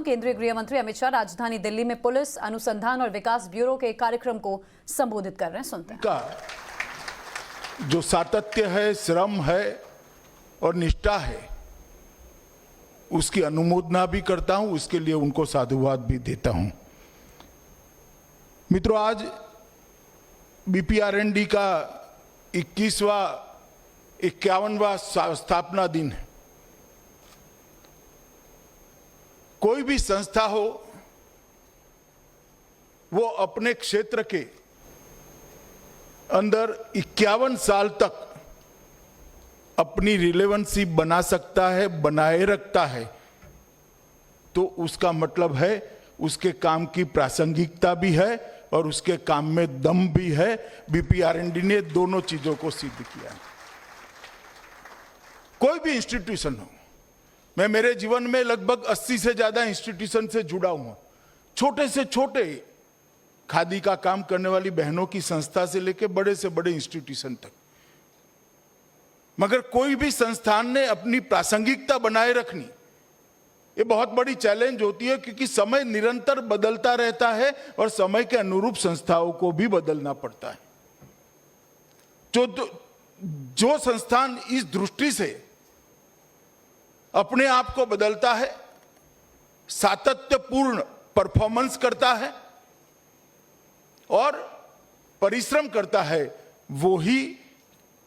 केंद्रीय गृह मंत्री अमित शाह राजधानी दिल्ली में पुलिस अनुसंधान और विकास ब्यूरो के कार्यक्रम को संबोधित कर रहे हैं। सुनते हैं। का जो सातत्य है, श्रम है और निष्ठा है, उसकी अनुमोदना भी करता हूं, उसके लिए उनको साधुवाद भी देता हूं। मित्रों, आज बीपीआरएनडी का 51वां स्थापना दिन है। कोई भी संस्था हो, वो अपने क्षेत्र के अंदर 51 साल तक अपनी रिलेवेंसी बना सकता है, बनाए रखता है, तो उसका मतलब है उसके काम की प्रासंगिकता भी है और उसके काम में दम भी है। बीपीआरएनडी ने दोनों चीजों को सिद्ध किया है। कोई भी इंस्टीट्यूशन हो, मैं मेरे जीवन में लगभग 80 से ज्यादा इंस्टीट्यूशन से जुड़ा हूं। छोटे से छोटे खादी का काम करने वाली बहनों की संस्था से लेकर बड़े से बड़े इंस्टीट्यूशन तक, मगर कोई भी संस्थान ने अपनी प्रासंगिकता बनाए रखनी, ये बहुत बड़ी चैलेंज होती है, क्योंकि समय निरंतर बदलता रहता है और समय के अनुरूप संस्थाओं को भी बदलना पड़ता है। जो संस्थान इस दृष्टि से अपने आप को बदलता है, सातत्यपूर्ण परफॉर्मेंस करता है और परिश्रम करता है, वो ही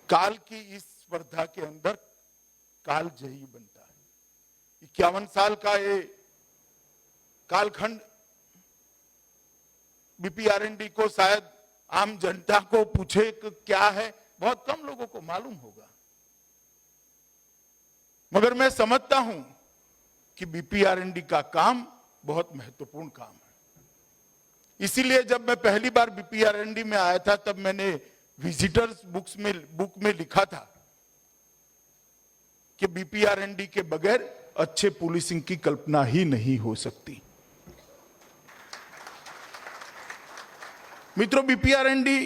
काल की इस स्पर्धा के अंदर कालजयी बनता है। 51 साल का ये कालखंड बीपीआरएनडी को, शायद आम जनता को पूछे कि क्या है, बहुत कम लोगों को मालूम होगा, मगर मैं समझता हूं कि बीपीआरएनडी का काम बहुत महत्वपूर्ण काम है। इसीलिए जब मैं पहली बार बीपीआरएनडी में आया था, तब मैंने विजिटर्स बुक में लिखा था कि बीपीआरएनडी के बगैर अच्छे पुलिसिंग की कल्पना ही नहीं हो सकती। मित्रों, बीपीआरएनडी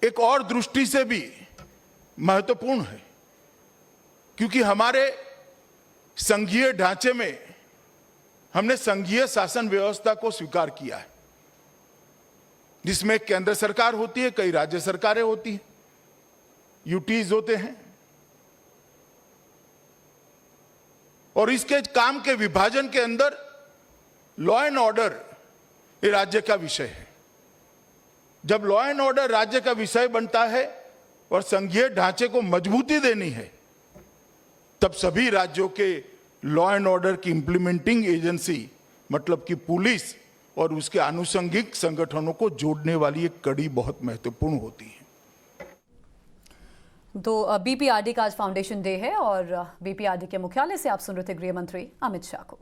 एक और दृष्टि से भी महत्वपूर्ण है, क्योंकि हमारे संघीय ढांचे में हमने संघीय शासन व्यवस्था को स्वीकार किया है, जिसमें केंद्र सरकार होती है, कई राज्य सरकारें होती हैं, यूटीज होते हैं, और इसके काम के विभाजन के अंदर लॉ एंड ऑर्डर ये राज्य का विषय है। जब लॉ एंड ऑर्डर राज्य का विषय बनता है और संघीय ढांचे को मजबूती देनी है, तब सभी राज्यों के लॉ एंड ऑर्डर की इंप्लीमेंटिंग एजेंसी, मतलब कि पुलिस और उसके आनुषंगिक संगठनों को जोड़ने वाली एक कड़ी बहुत महत्वपूर्ण होती है। तो बीपीआरडी का आज फाउंडेशन डे है और बीपीआरडी के मुख्यालय से आप सुन रहे थे गृह मंत्री अमित शाह को।